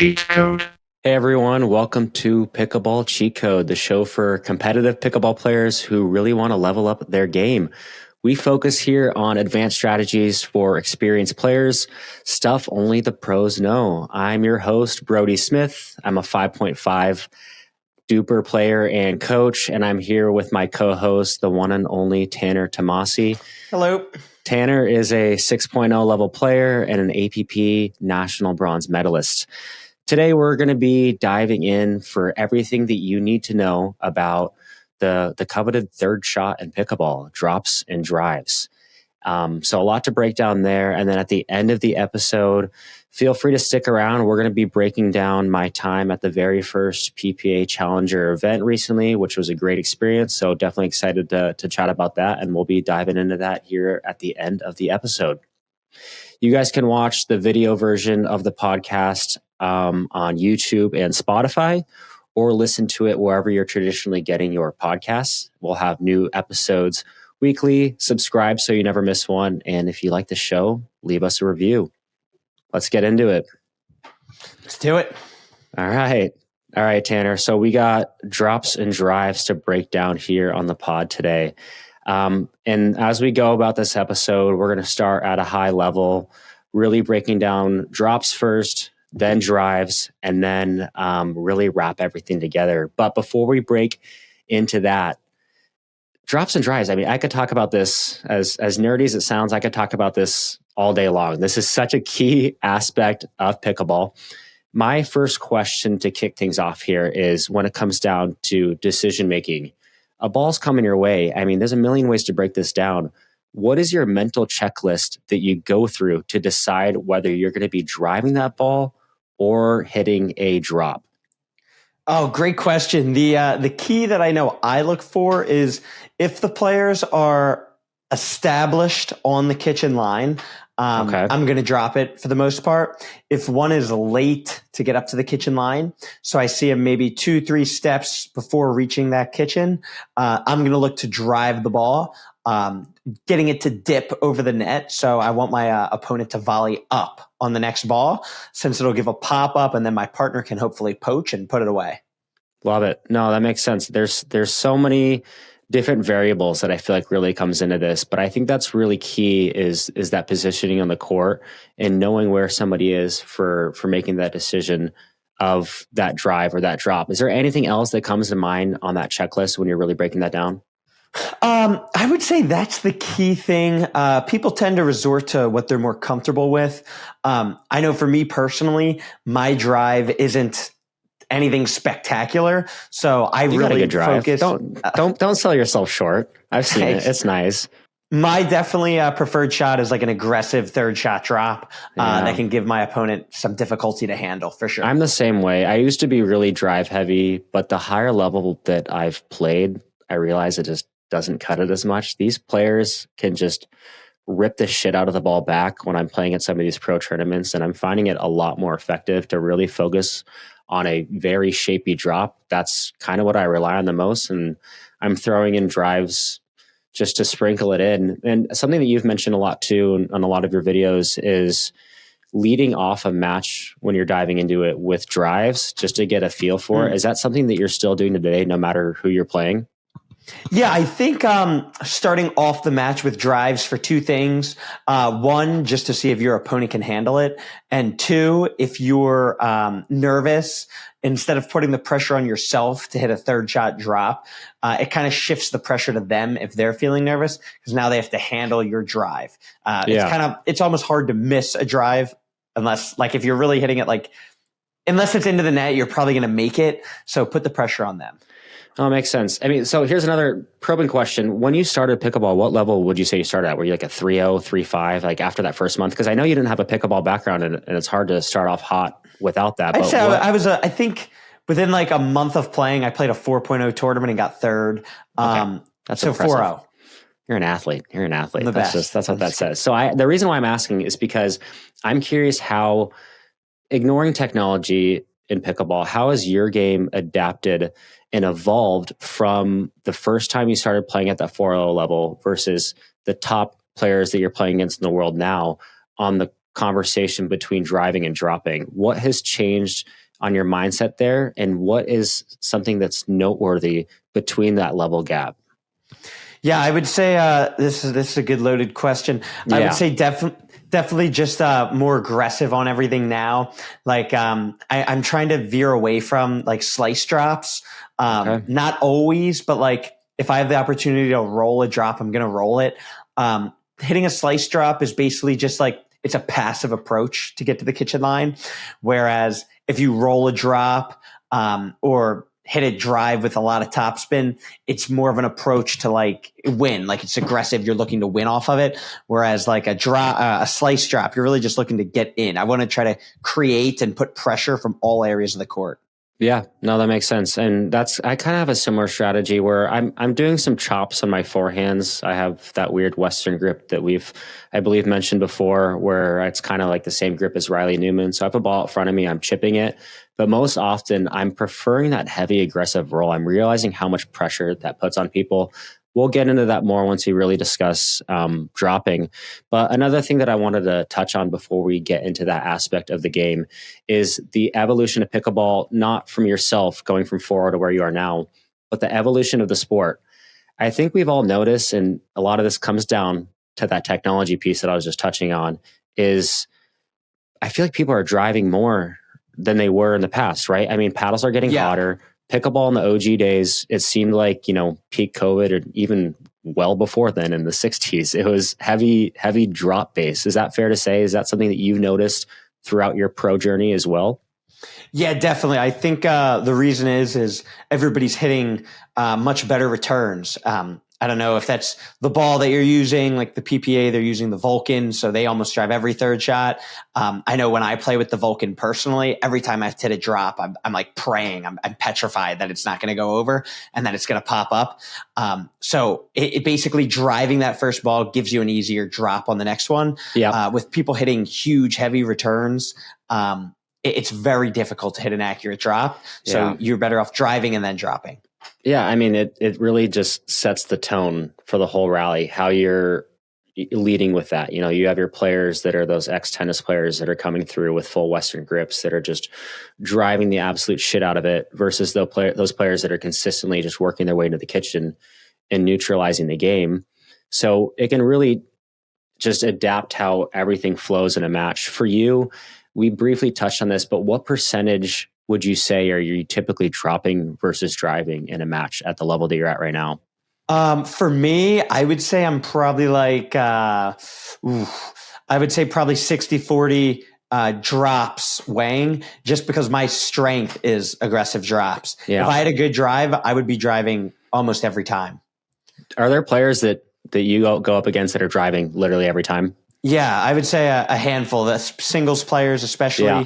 Cheat Code. Hey everyone, welcome to Pickleball Cheat Code, the show for competitive pickleball players who really want to level up their game. We focus here on advanced strategies for experienced players, stuff only the pros know. I'm your host, Brody Smith. I'm a 5.5 duper player and coach, and I'm here with my co-host, the one and only Tanner Tomasi. Hello. Tanner is a 6.0 level player and an APP national bronze medalist. Today, we're going to be diving in for everything that you need to know about the coveted third shot in pickleball, drops and drives. So a lot to break down there. And then at the end of the episode, feel free to stick around. We're going to be breaking down my time at the very first PPA Challenger event recently, which was a great experience. So definitely excited to chat about that. And we'll be diving into that here at the end of the episode. You guys can watch the video version of the podcast on YouTube and Spotify, or listen to it wherever you're traditionally getting your podcasts. We'll have new episodes weekly. Subscribe so you never miss one. And if you like the show, leave us a review. Let's get into it. Let's do it. All right, Tanner. So we got drops and drives to break down here on the pod today. And as we go about this episode, we're going to start at a high level, really breaking down drops first, then drives, and then really wrap everything together. But before we break into that, drops and drives, I mean, I could talk about this, as nerdy as it sounds, I could talk about this all day long. This is such a key aspect of pickleball. My first question to kick things off here is when it comes down to decision making. A ball's coming your way. I mean, there's a million ways to break this down. What is your mental checklist that you go through to decide whether you're going to be driving that ball or hitting a drop? Oh, great question. The key that I know I look for is if the players are established on the kitchen line, I'm going to drop it for the most part. If one is late to get up to the kitchen line, so I see him maybe 2-3 steps before reaching that kitchen, I'm going to look to drive the ball, getting it to dip over the net. So I want my opponent to volley up on the next ball, since it'll give a pop up and then my partner can hopefully poach and put it away. Love it. No, that makes sense. There's so many different variables that I feel like really comes into this, but I think that's really key is that positioning on the court and knowing where somebody is for making that decision of that drive or that drop. Is there anything else that comes to mind on that checklist when you're really breaking that down? I would say that's the key thing. People tend to resort to what they're more comfortable with. I know for me personally, my drive isn't anything spectacular, so I really focus. Don't sell yourself short. I've seen it. It's nice. My definitely preferred shot is like an aggressive third shot drop that can give my opponent some difficulty to handle, for sure. I'm the same way. I used to be really drive heavy, but the higher level that I've played, I realize it just doesn't cut it as much. These players can just rip the shit out of the ball back when I'm playing at some of these pro tournaments, and I'm finding it a lot more effective to really focus on a very shapy drop. That's kind of what I rely on the most, and I'm throwing in drives just to sprinkle it in. And something that you've mentioned a lot too on a lot of your videos is leading off a match when you're diving into it with drives, just to get a feel for it. Is that something that you're still doing today, no matter who you're playing? Yeah, I think starting off the match with drives for two things. One, just to see if your opponent can handle it. And two, if you're nervous, instead of putting the pressure on yourself to hit a third shot drop, it kind of shifts the pressure to them if they're feeling nervous, because now they have to handle your drive. It's almost hard to miss a drive unless, like, if you're really hitting it, unless it's into the net, you're probably going to make it. So put the pressure on them. Oh, it makes sense. I mean, so here's another probing question. When you started pickleball, what level would you say you started at? Were you like a 3.0, 3.5, like after that first month? Because I know you didn't have a pickleball background, and it's hard to start off hot without that. I'd say I think within like a month of playing, I played a 4.0 tournament and got third. That's so impressive. 4.0. You're an athlete. The best. That's what that says. So the reason why I'm asking is because I'm curious how, ignoring technology in pickleball, how has your game adapted and evolved from the first time you started playing at that 4.0 level versus the top players that you're playing against in the world now on the conversation between driving and dropping. What has changed on your mindset there, and what is something that's noteworthy between that level gap? Yeah, I would say this is a good loaded question. Yeah. I would say definitely just more aggressive on everything now. Like I'm trying to veer away from like slice drops. Okay. Not always, but like if I have the opportunity to roll a drop, I'm going to roll it. Hitting a slice drop is basically just like, it's a passive approach to get to the kitchen line. Whereas if you roll a drop or hit a drive with a lot of topspin, it's more of an approach to like win. Like it's aggressive. You're looking to win off of it. Whereas like a slice drop, you're really just looking to get in. I want to try to create and put pressure from all areas of the court. Yeah, no, that makes sense. And I kind of have a similar strategy where I'm doing some chops on my forehands. I have that weird Western grip that I believe mentioned before, where it's kind of like the same grip as Riley Newman. So I have a ball in front of me, I'm chipping it. But most often I'm preferring that heavy aggressive roll. I'm realizing how much pressure that puts on people. We'll get into that more once we really discuss dropping. But another thing that I wanted to touch on before we get into that aspect of the game is the evolution of pickleball, not from yourself going from forward to where you are now, but the evolution of the sport. I think we've all noticed, and a lot of this comes down to that technology piece that I was just touching on, is I feel like people are driving more than they were in the past, right? I mean, paddles are getting hotter. Pickleball in the OG days, it seemed like, peak COVID or even well before then in the 60s, it was heavy drop base. Is that fair to say? Is that something that you've noticed throughout your pro journey as well? Yeah, definitely. I think the reason is everybody's hitting much better returns. I don't know if that's the ball that you're using, like the PPA, they're using the Vulcan, so they almost drive every third shot. I know when I play with the Vulcan personally, every time I hit a drop, I'm like praying, I'm petrified that it's not going to go over and that it's going to pop up. So it basically driving that first ball gives you an easier drop on the next one. Yeah. With people hitting huge, heavy returns, it's very difficult to hit an accurate drop. So you're better off driving and then dropping. Yeah, I mean, it really just sets the tone for the whole rally, how you're leading with that. You have your players that are those ex-tennis players that are coming through with full Western grips that are just driving the absolute shit out of it versus those players that are consistently just working their way into the kitchen and neutralizing the game. So it can really just adapt how everything flows in a match. For you, we briefly touched on this, but what percentage would you say are you typically dropping versus driving in a match at the level that you're at right now? For me, I would say I'm probably like, I would say probably 60-40 drops weighing, just because my strength is aggressive drops. Yeah. If I had a good drive, I would be driving almost every time. Are there players that you go up against that are driving literally every time? Yeah, I would say a handful. The singles players especially. Yeah.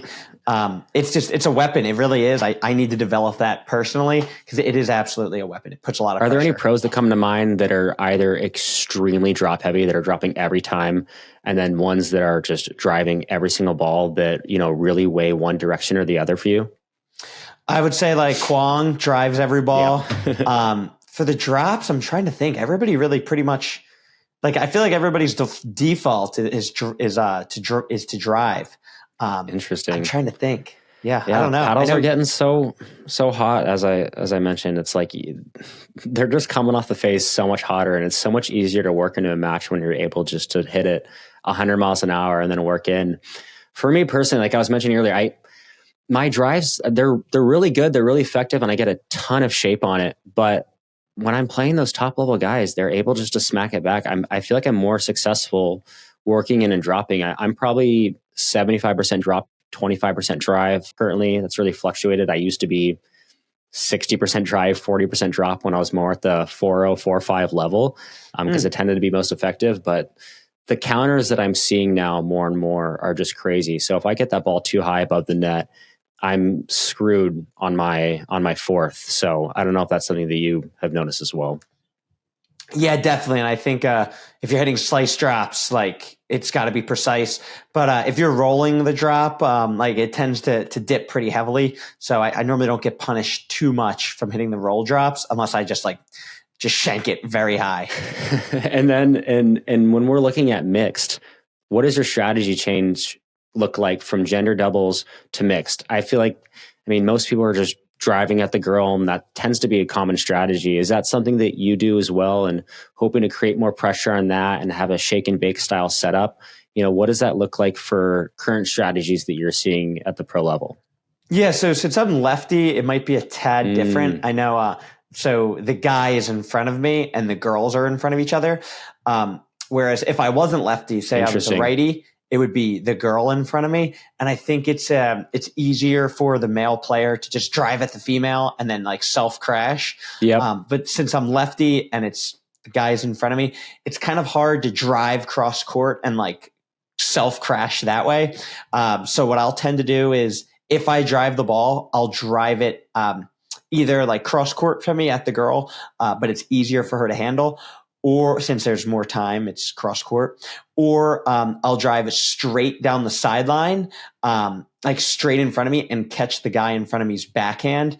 It's a weapon. It really is. I need to develop that personally because it is absolutely a weapon. It puts a lot of pressure. Are there any pros that come to mind that are either extremely drop heavy, that are dropping every time, and then ones that are just driving every single ball that, really weigh one direction or the other for you? I would say like Kwong drives every ball. Yeah. For the drops, I'm trying to think. Everybody really pretty much, like, I feel like everybody's default is to drive. Interesting. I'm trying to think. Yeah, I don't know. Paddles are getting so hot, as I mentioned. It's like they're just coming off the face so much hotter, and it's so much easier to work into a match when you're able just to hit it 100 miles an hour and then work in. For me personally, like I was mentioning earlier, my drives, they're really good, they're really effective, and I get a ton of shape on it. But when I'm playing those top level guys, they're able just to smack it back. I feel like I'm more successful working in and dropping. I'm probably 75% drop, 25% drive currently. That's really fluctuated. I used to be 60% drive, 40% drop when I was more at the 4.0, 4.5 level because it tended to be most effective. But the counters that I'm seeing now more and more are just crazy. So if I get that ball too high above the net, I'm screwed on my fourth. So I don't know if that's something that you have noticed as well. Yeah, definitely. And I think if you're hitting slice drops, like it's got to be precise. But if you're rolling the drop, like it tends to dip pretty heavily. So I normally don't get punished too much from hitting the roll drops unless I just shank it very high. And then and when we're looking at mixed, what does your strategy change look like from gender doubles to mixed? I feel like, most people are just driving at the girl, and that tends to be a common strategy. Is that something that you do as well, and hoping to create more pressure on that and have a shake and bake style setup? What does that look like for current strategies that you're seeing at the pro level? Yeah, so since I'm lefty, it might be a tad different. I know, so the guy is in front of me and the girls are in front of each other. Whereas if I wasn't lefty, say I was a righty, it would be the girl in front of me. And I think it's easier for the male player to just drive at the female and then like self crash. Yep. But since I'm lefty and it's the guys in front of me, it's kind of hard to drive cross court and like self crash that way. So what I'll tend to do is if I drive the ball, I'll drive it either like cross court for me at the girl, but it's easier for her to handle. Or since there's more time, it's cross court. Or I'll drive straight down the sideline, like straight in front of me, and catch the guy in front of me's backhand.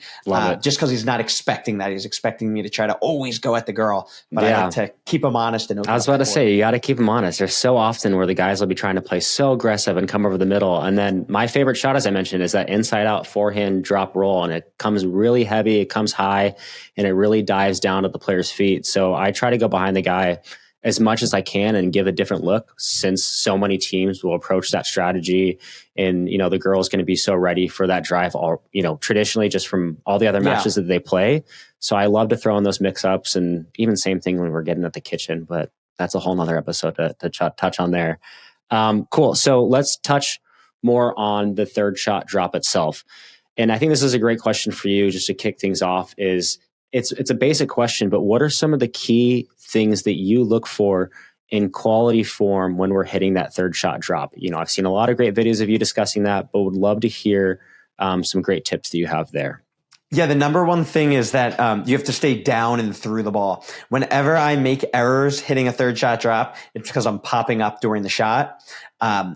Just because he's not expecting that. He's expecting me to try to always go at the girl. But I like to keep him honest. And I was about to say, you got to keep him honest. There's so often where the guys will be trying to play so aggressive and come over the middle. And then my favorite shot, as I mentioned, is that inside out forehand drop roll. And it comes really heavy, it comes high, and it really dives down to the player's feet. So I try to go behind the guy as much as I can and give a different look, since so many teams will approach that strategy. And, the girl is going to be so ready for that drive, all, traditionally just from all the other matches that they play. So I love to throw in those mix ups, and even same thing when we're getting at the kitchen, but that's a whole nother episode to touch on there. Cool. So let's touch more on the third shot drop itself. And I think this is a great question for you just to kick things off. It's a basic question, but what are some of the key things that you look for in quality form when we're hitting that third shot drop? I've seen a lot of great videos of you discussing that, but would love to hear some great tips that you have there. Yeah, the number one thing is that you have to stay down and through the ball. Whenever I make errors hitting a third shot drop, it's because I'm popping up during the shot,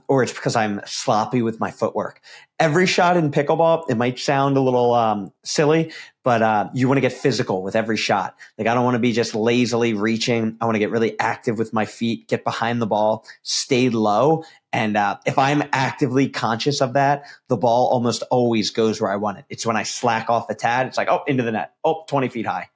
or it's because I'm sloppy with my footwork. Every shot in pickleball, it might sound a little silly, but you want to get physical with every shot. Like, I don't want to be just lazily reaching. I want to get really active with my feet, get behind the ball, stay low. And if I'm actively conscious of that, the ball almost always goes where I want it. It's when I slack off a tad, it's like, oh, into the net. Oh, 20 feet high.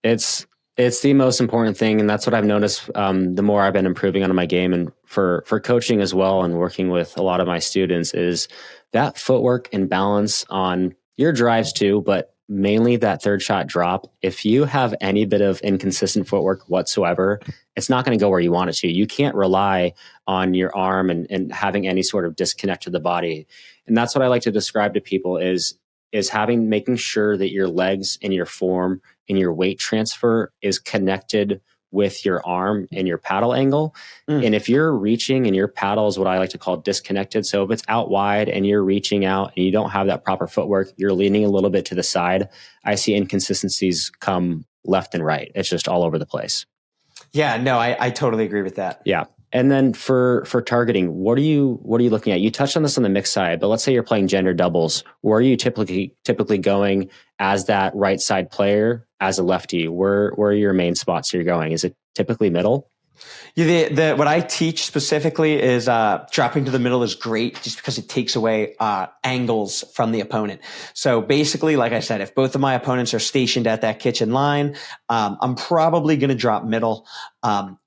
It's the most important thing. And that's what I've noticed the more I've been improving on my game, and for coaching as well, and working with a lot of my students, is that footwork and balance on your drives too, but mainly that third shot drop. If you have any bit of inconsistent footwork whatsoever, it's not going to go where you want it to. You can't rely on your arm and having any sort of disconnect to the body. And that's what I like to describe to people is making sure that your legs and your form and your weight transfer is connected with your arm and your paddle angle. And if you're reaching and your paddle is what I like to call disconnected. So if it's out wide and you're reaching out and you don't have that proper footwork, you're leaning a little bit to the side, I see inconsistencies come left and right. It's just all over the place. Yeah, no, I totally agree with that. Yeah. And then for targeting, what are you looking at? You touched on this on the mixed side, but let's say you're playing gender doubles. Where are you typically going as that right side player, as a lefty? Where are your main spots you're going? Is it typically middle? Yeah, what I teach specifically is dropping to the middle is great just because it takes away angles from the opponent. So basically, like I said, if both of my opponents are stationed at that kitchen line, I'm probably going to drop middle.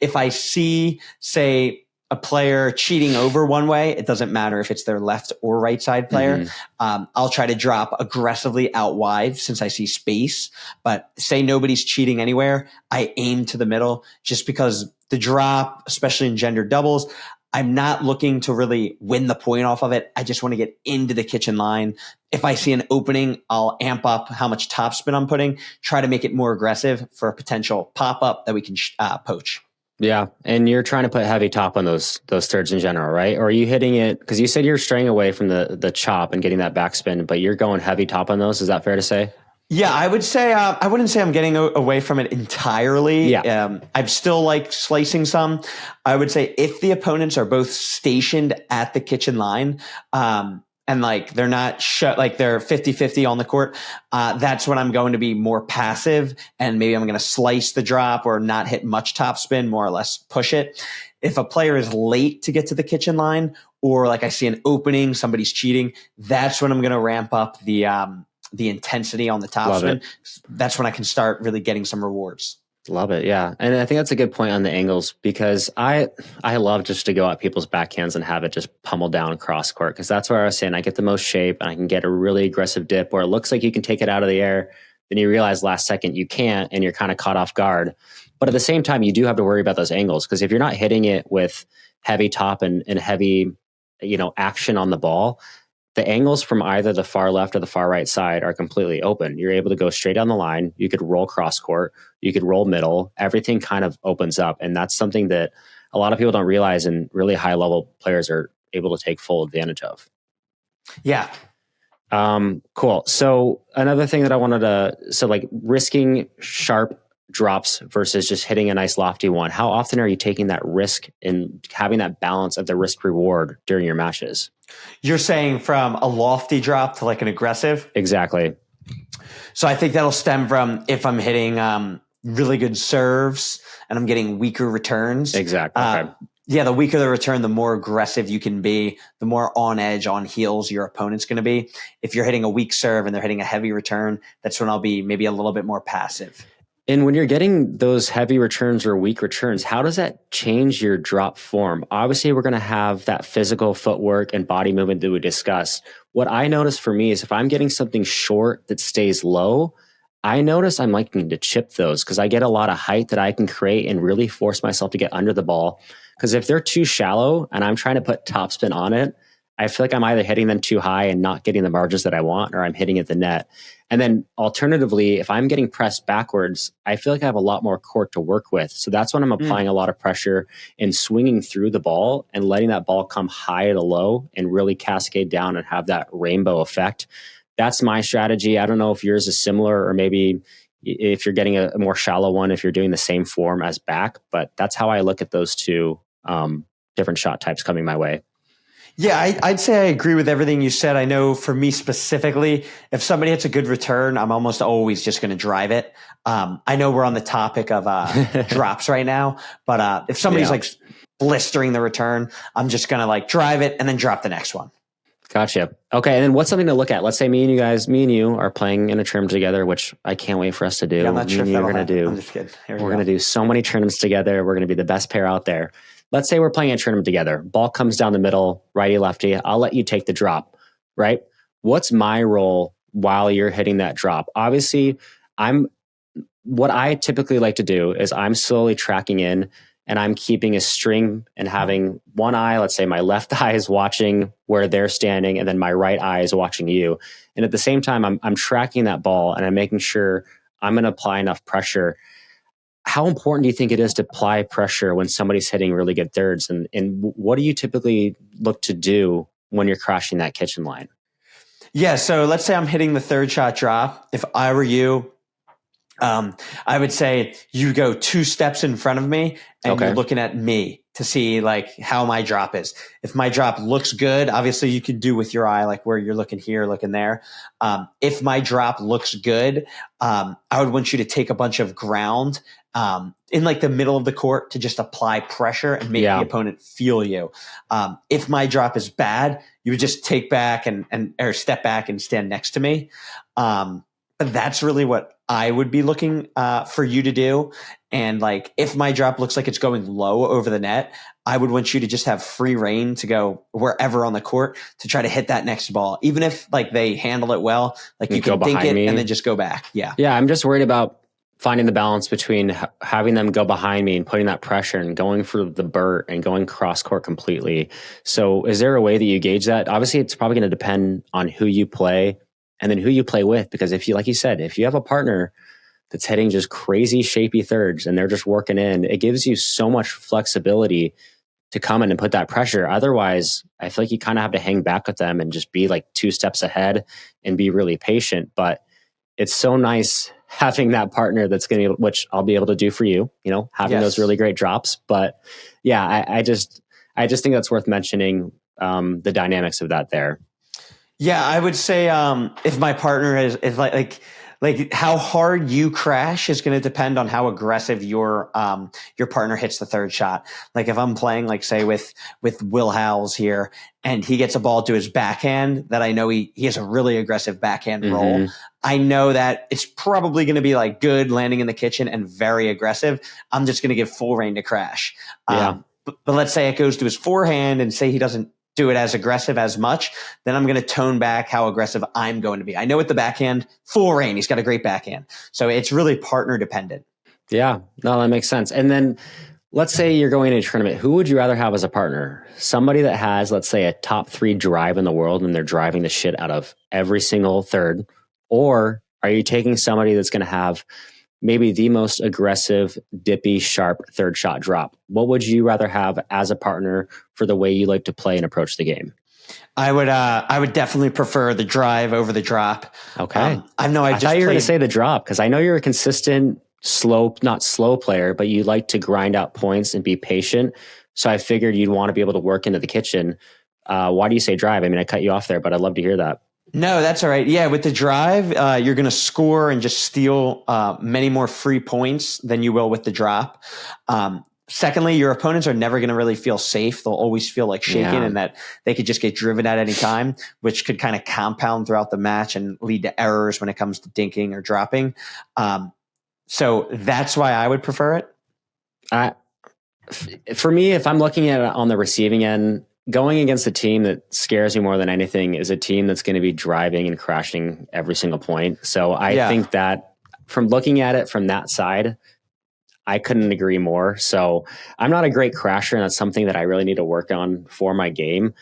If I see, say, a player cheating over one way, it doesn't matter if it's their left or right side player. I'll try to drop aggressively out wide since I see space. But say nobody's cheating anywhere, I aim to the middle just because the drop, especially in gender doubles, I'm not looking to really win the point off of it. I just want to get into the kitchen line. If I see an opening, I'll amp up how much topspin I'm putting, try to make it more aggressive for a potential pop-up that we can poach. Yeah. And you're trying to put heavy top on those thirds in general, right? Or are you hitting it? Because you said you're straying away from the chop and getting that backspin, but you're going heavy top on those. Is that fair to say? Yeah, I would say, I wouldn't say I'm getting away from it entirely. Yeah. I'm still like slicing some. I would say if the opponents are both stationed at the kitchen line, and and like they're not like they're 50-50 on the court, that's when I'm going to be more passive, and maybe I'm going to slice the drop or not hit much topspin, more or less push it. If a player is late to get to the kitchen line, or like I see an opening, somebody's cheating, that's when I'm going to ramp up the intensity on the topspin. That's when I can start really getting some rewards. Love it. Yeah. And I think that's a good point on the angles, because I love just to go at people's backhands and have it just pummel down cross court, because that's where I was saying I get the most shape and I can get a really aggressive dip where it looks like you can take it out of the air. Then you realize last second you can't, and you're kind of caught off guard. But at the same time, you do have to worry about those angles, because if you're not hitting it with heavy top and heavy, action on the ball, the angles from either the far left or the far right side are completely open. You're able to go straight down the line. You could roll cross court. You could roll middle. Everything kind of opens up. And that's something that a lot of people don't realize, and really high level players are able to take full advantage of. Yeah. Cool. So another thing that I wanted to, like risking sharp drops versus just hitting a nice lofty one. How often are you taking that risk and having that balance of the risk reward during your matches? You're saying from a lofty drop to like an aggressive? Exactly. So I think that'll stem from if I'm hitting really good serves and I'm getting weaker returns. Exactly. Okay. Yeah, the weaker the return, the more aggressive you can be, the more on edge, on heels your opponent's going to be. If you're hitting a weak serve and they're hitting a heavy return, that's when I'll be maybe a little bit more passive. And when you're getting those heavy returns or weak returns, how does that change your drop form? Obviously, we're going to have that physical footwork and body movement that we discussed. What I notice for me is if I'm getting something short that stays low, I notice I'm liking to chip those, because I get a lot of height that I can create and really force myself to get under the ball. Because if they're too shallow and I'm trying to put topspin on it, I feel like I'm either hitting them too high and not getting the margins that I want, or I'm hitting at the net. And then alternatively, if I'm getting pressed backwards, I feel like I have a lot more court to work with. So that's when I'm applying a lot of pressure and swinging through the ball and letting that ball come high to low and really cascade down and have that rainbow effect. That's my strategy. I don't know if yours is similar, or maybe if you're getting a more shallow one, if you're doing the same form as back, but that's how I look at those two different shot types coming my way. Yeah, I'd say I agree with everything you said. I know for me specifically, if somebody hits a good return, I'm almost always just going to drive it. I know we're on the topic of drops right now, but if somebody's like blistering the return, I'm just going to like drive it and then drop the next one. Gotcha. Okay. And then what's something to look at? Let's say me and you are playing in a tournament together, which I can't wait for us to do. Yeah, I'm not sure if we're going to do. I'm just kidding. We're going to do so many tournaments together. We're going to be the best pair out there. Let's say we're playing a tournament together. Ball comes down the middle, righty, lefty. I'll let you take the drop, right? What's my role while you're hitting that drop? Obviously, what I typically like to do is I'm slowly tracking in, and I'm keeping a string and having one eye, let's say my left eye is watching where they're standing, and then my right eye is watching you. And at the same time, I'm tracking that ball, and I'm making sure I'm going to apply enough pressure. How important do you think it is to apply pressure when somebody's hitting really good thirds? And what do you typically look to do when you're crashing that kitchen line? Yeah, so let's say I'm hitting the third shot drop. If I were you, I would say you go 2 steps in front of me, and you're looking at me to see like how my drop is. If my drop looks good, obviously you can do with your eye, like where you're looking here, looking there. If my drop looks good, I would want you to take a bunch of ground in like the middle of the court to just apply pressure and make the opponent feel you. If my drop is bad, you would just take back or step back and stand next to me. But that's really what I would be looking for you to do. And like, if my drop looks like it's going low over the net, I would want you to just have free reign to go wherever on the court to try to hit that next ball. Even if like they handle it well, like you can dink it and then just go back. Yeah. Yeah. I'm just worried about finding the balance between having them go behind me and putting that pressure and going for the Burt and going cross court completely. So is there a way that you gauge that? Obviously, it's probably going to depend on who you play and then who you play with. Because if you, like you said, if you have a partner that's hitting just crazy shapy thirds and they're just working in, it gives you so much flexibility to come in and put that pressure. Otherwise, I feel like you kind of have to hang back with them and just be like 2 steps ahead and be really patient. But it's so nice having that partner that's going to, which I'll be able to do for you, having those really great drops. But yeah, I just think that's worth mentioning, the dynamics of that there. Yeah, I would say if my partner is like how hard you crash is going to depend on how aggressive your partner hits the third shot. Like if I'm playing, like say with Will Howells here, and he gets a ball to his backhand that I know he has a really aggressive backhand roll. I know that it's probably going to be like good landing in the kitchen and very aggressive. I'm just going to give full rein to crash. But let's say it goes to his forehand and say he doesn't do it as aggressive as much, then I'm going to tone back how aggressive I'm going to be. I know with the backhand, full rein, he's got a great backhand. So it's really partner dependent. Yeah, no, that makes sense. And then let's say you're going to a tournament. Who would you rather have as a partner? Somebody that has, let's say, a top 3 drive in the world and they're driving the shit out of every single third? Or are you taking somebody that's going to have maybe the most aggressive, dippy, sharp third shot drop? What would you rather have as a partner for the way you like to play and approach the game? I would definitely prefer the drive over the drop. Okay. I thought you were going to say the drop because I know you're a consistent, not slow player, but you like to grind out points and be patient. So I figured you'd want to be able to work into the kitchen. Why do you say drive? I mean, I cut you off there, but I'd love to hear that. No, that's all right. Yeah, with the drive, you're going to score and just steal many more free points than you will with the drop. Secondly, your opponents are never going to really feel safe. They'll always feel like shaken and that they could just get driven at any time, which could kind of compound throughout the match and lead to errors when it comes to dinking or dropping. So that's why I would prefer it. For me, if I'm looking at it on the receiving end, going against a team that scares me more than anything is a team that's going to be driving and crashing every single point. So I think that from looking at it from that side, I couldn't agree more. So I'm not a great crasher, and that's something that I really need to work on for my game.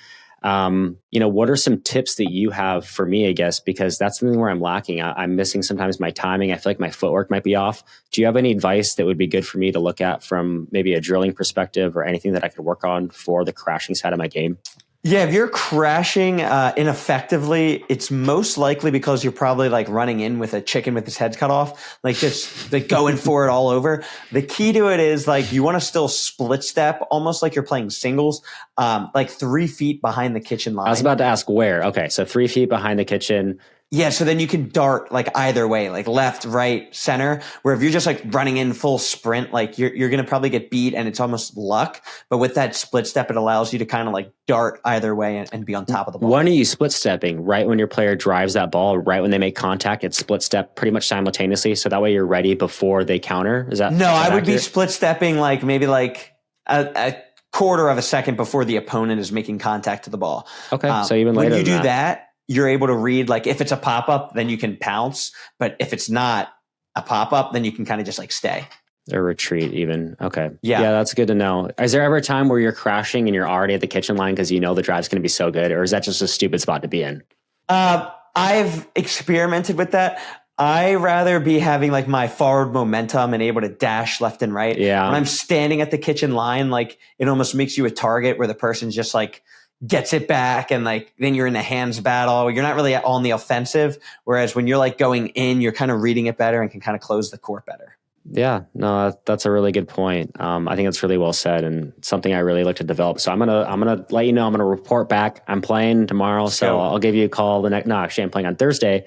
What are some tips that you have for me, I guess, because that's something where I'm lacking. I'm missing sometimes my timing. I feel like my footwork might be off. Do you have any advice that would be good for me to look at from maybe a drilling perspective or anything that I could work on for the crashing side of my game? Yeah, if you're crashing ineffectively, it's most likely because you're probably like running in with a chicken with his head cut off, like just like going for it all over. The key to it is like you want to still split step, almost like you're playing singles, like 3 feet behind the kitchen line. I was about to ask where. Okay, so 3 feet behind the kitchen. Yeah, so then you can dart like either way, like left, right, center, where if you're just like running in full sprint, like you're going to probably get beat and it's almost luck. But with that split step, it allows you to kind of like dart either way and be on top of the ball. When are you split stepping? Right when your player drives that ball, right when they make contact, it's split step pretty much simultaneously. So that way you're ready before they counter. Is that No, I would accurate? be split stepping like maybe like a quarter of a second before the opponent is making contact to the ball. Okay, so even later when you do than that, you're able to read, like if it's a pop-up, then you can pounce. But if it's not a pop-up, then you can kind of just like stay. Or retreat even. Okay. Yeah, that's good to know. Is there ever a time where you're crashing and you're already at the kitchen line because you know the drive's going to be so good? Or is that just a stupid spot to be in? I've experimented with that. I rather be having like my forward momentum and able to dash left and right. Yeah. When I'm standing at the kitchen line, like it almost makes you a target where the person's just like gets it back and like then you're in a hands battle. You're not really on the offensive. Whereas when you're like going in, you're kind of reading it better and can kind of close the court better. Yeah, no, that's a really good point. I think that's really well said and something I really like to develop. So I'm gonna let you know. I'm gonna report back. I'm playing tomorrow, so I'll give you a call the next. No, actually, I'm playing on Thursday,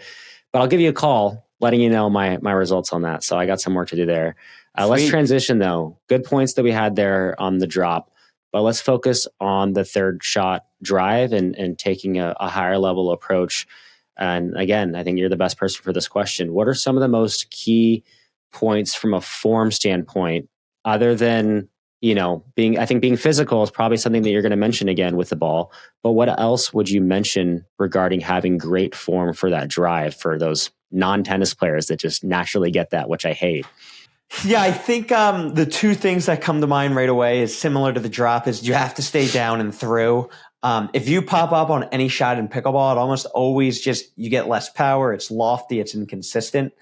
but I'll give you a call letting you know my results on that. So I got some work to do there. Let's transition though. Good points that we had there on the drop. But let's focus on the third shot drive and taking a higher level approach. And again, I think you're the best person for this question. What are some of the most key points from a form standpoint, other than, being physical is probably something that you're going to mention again with the ball. But what else would you mention regarding having great form for that drive for those non-tennis players that just naturally get that, which I hate? Yeah, I think the two things that come to mind right away is similar to the drop is you have to stay down and through. If you pop up on any shot in pickleball, it almost always you get less power. It's lofty. It's inconsistent.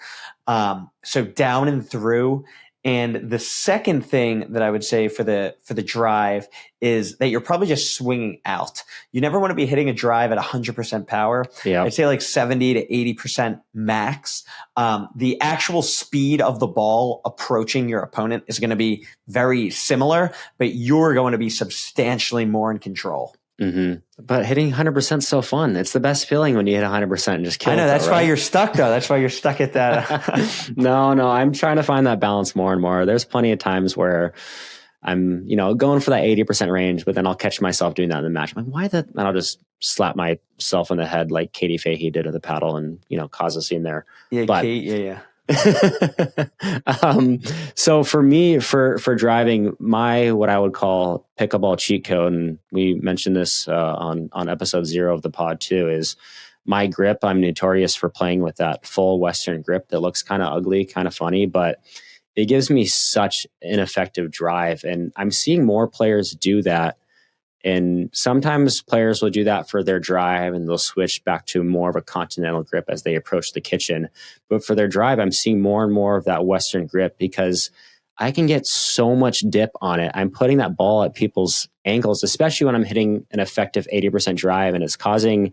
So down and through. And the second thing that I would say for the drive is that you're probably just swinging out. You never want to be hitting a drive at 100% power. Yeah. I'd say like 70 to 80% max. The actual speed of the ball approaching your opponent is going to be very similar, but you're going to be substantially more in control. But hitting 100% is so fun. It's the best feeling when you hit 100% and just kill it. I know, that's why you're stuck though. That's why you're stuck at that. No, I'm trying to find that balance more and more. There's plenty of times where I'm, going for that 80% range, but then I'll catch myself doing that in the match. I'm like, why that? And I'll just slap myself in the head like Katie Fahey did with the paddle and, cause a scene there. Yeah, but, Kate, yeah. So for me, for driving, what I would call pickleball cheat code, and we mentioned this on episode 0 of the pod too, is my grip. I'm notorious for playing with that full Western grip that looks kind of ugly, kind of funny, but it gives me such an effective drive. And I'm seeing more players do that. And sometimes players will do that for their drive and they'll switch back to more of a continental grip as they approach the kitchen. But for their drive, I'm seeing more and more of that Western grip because I can get so much dip on it. I'm putting that ball at people's ankles, especially when I'm hitting an effective 80% drive, and it's causing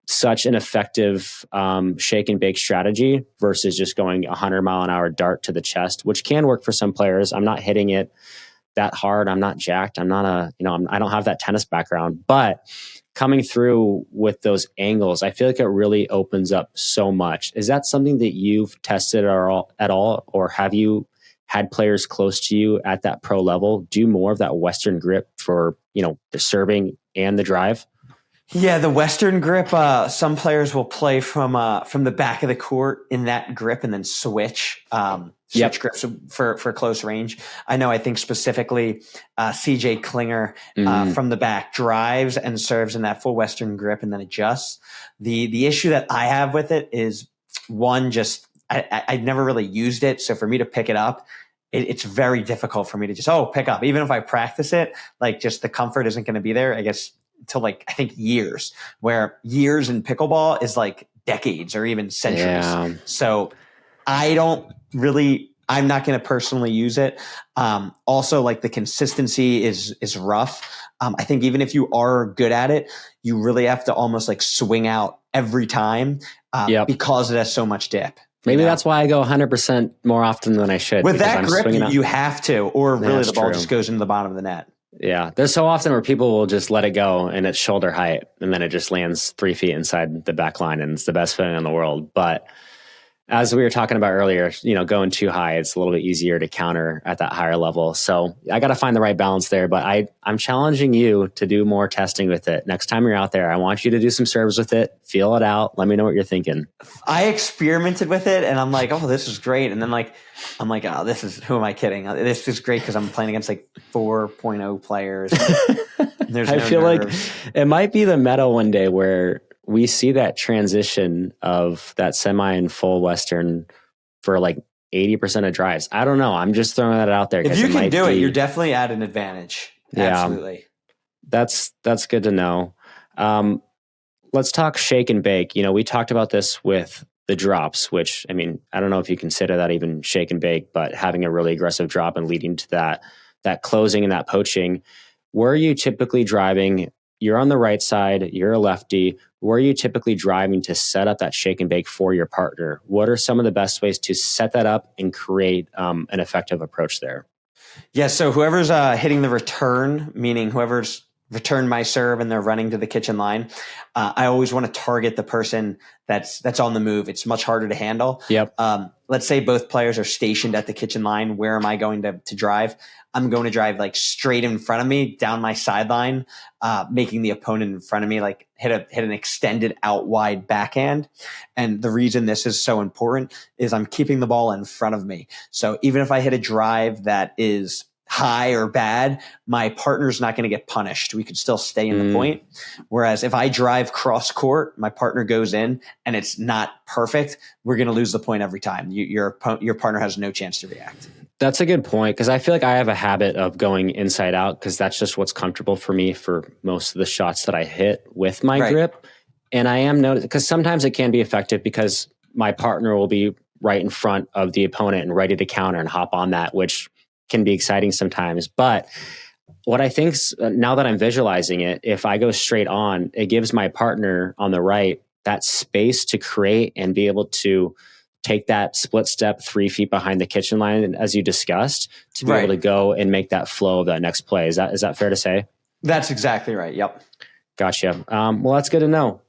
such an effective shake and bake strategy versus just going 100-mile-an-hour dart to the chest, which can work for some players. I'm not hitting it that hard. I'm not jacked. I'm not I don't have that tennis background, but coming through with those angles, I feel like it really opens up so much. Is that something that you've tested at all? Or have you had players close to you at that pro level do more of that Western grip for, the serving and the drive? Yeah, the Western grip, some players will play from the back of the court in that grip and then switch grips for close range. I think specifically CJ Klinger from the back drives and serves in that full Western grip and then adjusts. The issue that I have with it is, one, just I've never really used it. So for me to pick it up, it's very difficult for me to just, pick up. Even if I practice it, like just the comfort isn't going to be there, I guess, until I think years, where years in pickleball is like decades or even centuries. Yeah. So I'm not going to personally use it. Also, like the consistency is rough. I think even if you are good at it, you really have to almost like swing out every time because it has so much dip. Maybe that's why I go 100% more often than I should. With that grip, you have to, or really the ball just goes into the bottom of the net. Yeah. There's so often where people will just let it go and it's shoulder height and then it just lands 3 feet inside the back line and it's the best feeling in the world. But as we were talking about earlier, going too high, it's a little bit easier to counter at that higher level. So I got to find the right balance there. But I'm challenging you to do more testing with it. Next time you're out there, I want you to do some serves with it, feel it out. Let me know what you're thinking. I experimented with it and I'm like, oh, this is great. And then I'm like, oh, who am I kidding? This is great because I'm playing against like 4.0 players. I feel like it might be the meta one day where we see that transition of that semi and full Western for like 80% of drives. I don't know. I'm just throwing that out there. If you can do it, you're definitely at an advantage. Yeah, absolutely. That's good to know. Let's talk shake and bake. We talked about this with the drops, which, I don't know if you consider that even shake and bake, but having a really aggressive drop and leading to that closing and that poaching. Where are you typically driving? You're on the right side, you're a lefty. Where are you typically driving to set up that shake and bake for your partner? What are some of the best ways to set that up and create an effective approach there? Yeah, so whoever's hitting the return, meaning whoever's returned my serve and they're running to the kitchen line, I always want to target the person that's on the move. It's much harder to handle. Yep. Let's say both players are stationed at the kitchen line. Where am I going to drive? I'm going to drive like straight in front of me down my sideline, making the opponent in front of me like hit an extended out wide backhand. And the reason this is so important is I'm keeping the ball in front of me. So even if I hit a drive that is high or bad, my partner's not going to get punished. We could still stay in the point. Whereas if I drive cross court, my partner goes in and it's not perfect, we're going to lose the point every time. Your partner has no chance to react. That's a good point, because I feel like I have a habit of going inside out because that's just what's comfortable for me for most of the shots that I hit with my grip. And I am noticing, because sometimes it can be effective because my partner will be right in front of the opponent and ready to counter and hop on that, which can be exciting sometimes. But what I think, now that I'm visualizing it, if I go straight on, it gives my partner on the right that space to create and be able to take that split step 3 feet behind the kitchen line, as you discussed, to be able to go and make that flow of that next play. Is that fair to say? That's exactly right. Yep. Gotcha. Well, that's good to know.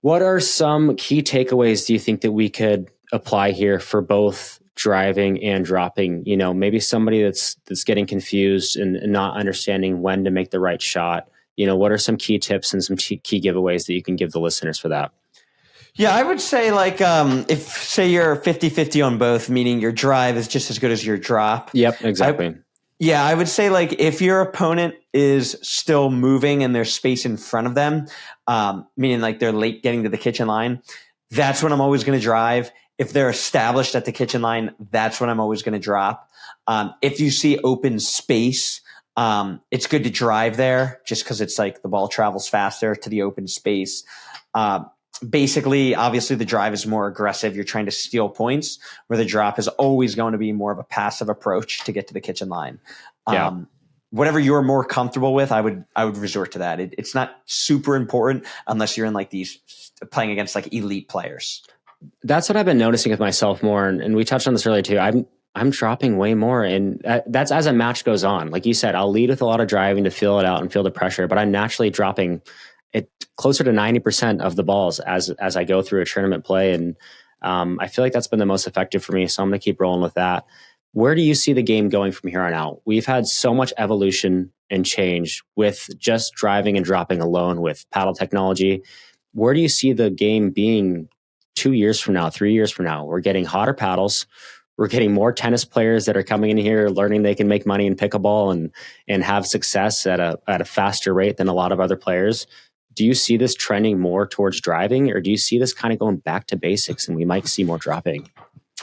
What are some key takeaways do you think that we could apply here for both driving and dropping? You know, maybe somebody that's getting confused and not understanding when to make the right shot. You know, what are some key tips and some key giveaways that you can give the listeners for that? Yeah, I would say like if say you're 50-50 on both, meaning your drive is just as good as your drop. Yep, exactly. I would say like if your opponent is still moving and there's space in front of them, meaning like they're late getting to the kitchen line, that's when I'm always going to drive. If they're established at the kitchen line, that's when I'm always going to drop. If you see open space, it's good to drive there just because it's like the ball travels faster to the open space. Basically, obviously, the drive is more aggressive. You're trying to steal points, where the drop is always going to be more of a passive approach to get to the kitchen line. Whatever you're more comfortable with, I would resort to that. It's not super important unless you're in like these playing against like elite players. That's what I've been noticing with myself more, and we touched on this earlier too. I'm dropping way more, and that's as a match goes on. Like you said, I'll lead with a lot of driving to feel it out and feel the pressure, but I'm naturally dropping it closer to 90% of the balls as I go through a tournament play. And I feel like that's been the most effective for me. So I'm going to keep rolling with that. Where do you see the game going from here on out? We've had so much evolution and change with just driving and dropping alone with paddle technology. Where do you see the game being 2 years from now, 3 years from now? We're getting hotter paddles. We're getting more tennis players that are coming in here, learning they can make money in pickleball and have success at a faster rate than a lot of other players. Do you see this trending more towards driving, or do you see this kind of going back to basics and we might see more dropping?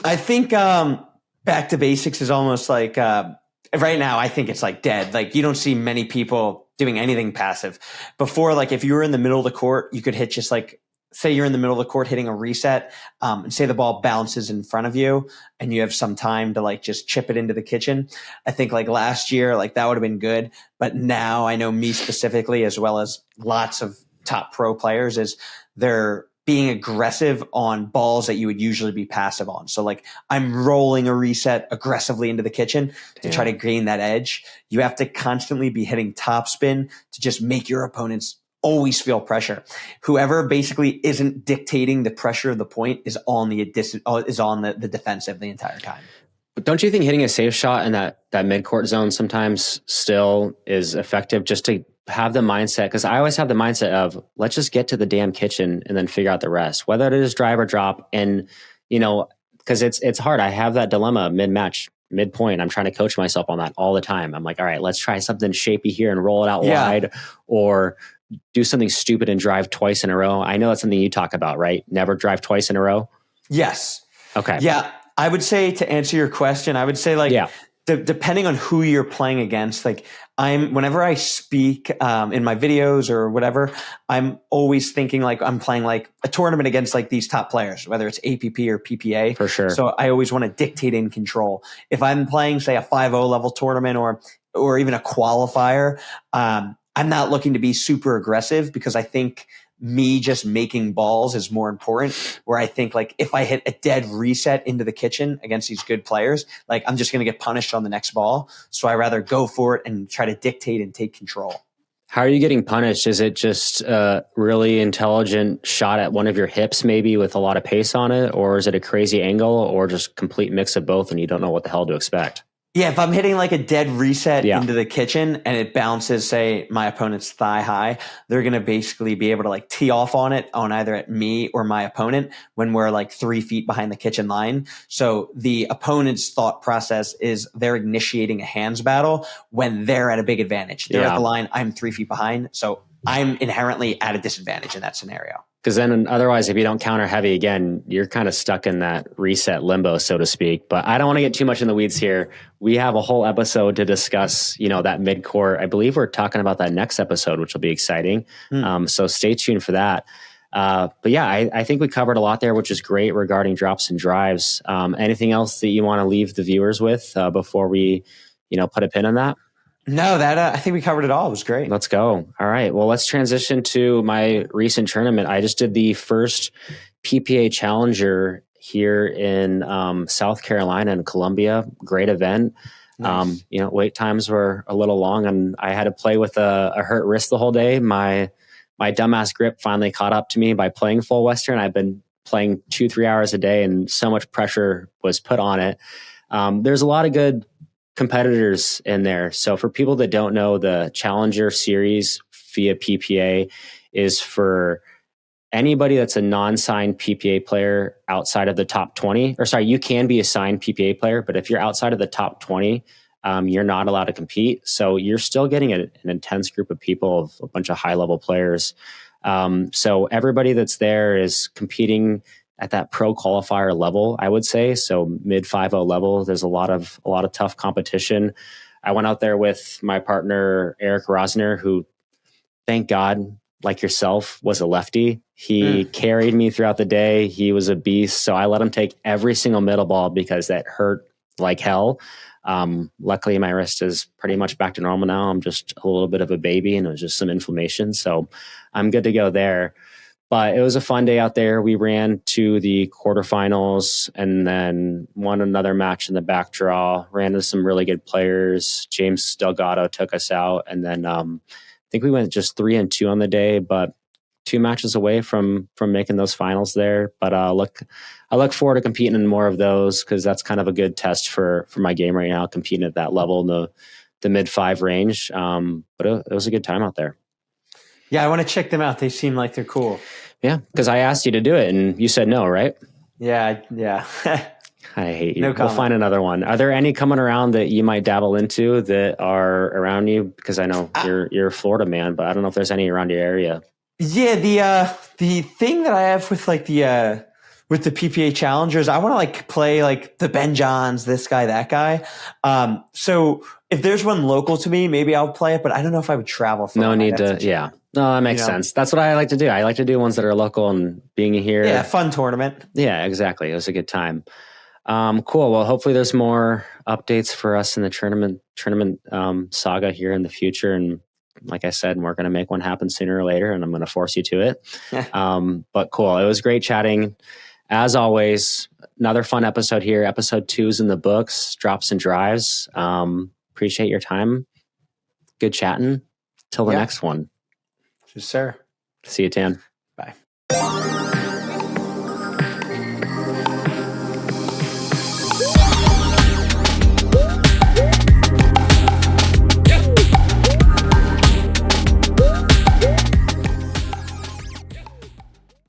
I think back to basics is almost like right now, I think it's like dead. Like you don't see many people doing anything passive. Before, like if you were in the middle of the court, you could hit just like, say you're in the middle of the court hitting a reset, and say the ball bounces in front of you and you have some time to like just chip it into the kitchen. I think like last year, like that would have been good. But now I know me specifically, as well as lots of top pro players, is they're being aggressive on balls that you would usually be passive on. So like I'm rolling a reset aggressively into the kitchen to try to gain that edge. You have to constantly be hitting topspin to just make your opponents always feel pressure. Whoever basically isn't dictating the pressure of the point is on the defensive the entire time. But don't you think hitting a safe shot in that midcourt zone sometimes still is effective, just to have the mindset? Because I always have the mindset of let's just get to the damn kitchen and then figure out the rest, whether it is drive or drop. And you know, because it's hard. I have that dilemma mid-match, midpoint. I'm trying to coach myself on that all the time. I'm like, all right, let's try something shapy here and roll it out wide, or do something stupid and drive twice in a row. I know that's something you talk about, right? Never drive twice in a row. Yes. Okay. Yeah. I would say, to answer your question, I would say like, depending on who you're playing against, like whenever I speak in my videos or whatever, I'm always thinking like I'm playing like a tournament against like these top players, whether it's APP or PPA. For sure. So I always want to dictate in control. If I'm playing, say, a 5-0 level tournament or even a qualifier, I'm not looking to be super aggressive, because I think me just making balls is more important. Where I think like if I hit a dead reset into the kitchen against these good players, like I'm just going to get punished on the next ball. So I rather go for it and try to dictate and take control. How are you getting punished? Is it just a really intelligent shot at one of your hips, maybe with a lot of pace on it? Or is it a crazy angle, or just complete mix of both and you don't know what the hell to expect? Yeah, if I'm hitting like a dead reset into the kitchen and it bounces, say, my opponent's thigh high, they're going to basically be able to like tee off on it on either at me or my opponent when we're like 3 feet behind the kitchen line. So the opponent's thought process is they're initiating a hands battle when they're at a big advantage. They're at the line, I'm 3 feet behind. So I'm inherently at a disadvantage in that scenario. Because then otherwise, if you don't counter heavy again, you're kind of stuck in that reset limbo, so to speak. But I don't want to get too much in the weeds here. We have a whole episode to discuss, you know, that midcourt. I believe we're talking about that next episode, which will be exciting. So stay tuned for that. But yeah, I think we covered a lot there, which is great regarding drops and drives. Anything else that you want to leave the viewers with before we, you know, put a pin on that? No, I think we covered it all. It was great. Let's go. All right. Well, let's transition to my recent tournament. I just did the first PPA Challenger here in South Carolina in Columbia. Great event. Nice. Wait times were a little long, and I had to play with a hurt wrist the whole day. My dumbass grip finally caught up to me by playing full Western. I've been playing 2-3 hours a day, and so much pressure was put on it. There's a lot of good competitors in there. So for people that don't know, the Challenger Series via PPA is for anybody that's a non-signed PPA player outside of the top 20, or sorry, you can be a signed PPA player, but if you're outside of the top 20, you're not allowed to compete. So you're still getting an intense group of people, of a bunch of high-level players. So everybody that's there is competing at that pro qualifier level, I would say. So mid 5.0 level, there's a lot of tough competition. I went out there with my partner, Eric Rosner, who, thank God, like yourself, was a lefty. He carried me throughout the day. He was a beast. So I let him take every single middle ball because that hurt like hell. Luckily, my wrist is pretty much back to normal now. I'm just a little bit of a baby, and it was just some inflammation. So I'm good to go there. But it was a fun day out there. We ran to the quarterfinals and then won another match in the back draw, ran into some really good players. James Delgado took us out. And then I think we went just 3-2 on the day, but 2 matches away from making those finals there. But I look forward to competing in more of those, because that's kind of a good test for my game right now, competing at that level in the mid 5 range. But it was a good time out there. Yeah, I want to check them out. They seem like they're cool. Yeah, because I asked you to do it and you said no, right? Yeah. I hate you. No comment. We'll find another one. Are there any coming around that you might dabble into that are around you? Because I know you're a Florida man, but I don't know if there's any around your area. Yeah, the thing that I have with like with the PPA challengers, I want to like play like the Ben Johns, this guy, that guy. So if there's one local to me, maybe I'll play it, but I don't know if I would travel for No need to, yeah. No, that makes sense. That's what I like to do. I like to do ones that are local and being here. Yeah, fun tournament. Yeah, exactly. It was a good time. Cool. Well, hopefully there's more updates for us in the tournament saga here in the future. And like I said, we're going to make one happen sooner or later, and I'm going to force you to it. But cool. It was great chatting. As always, another fun episode here. Episode 2's in the books, drops and drives. Appreciate your time. Good chatting. Till the next one. Yes, sir. See you, Tan.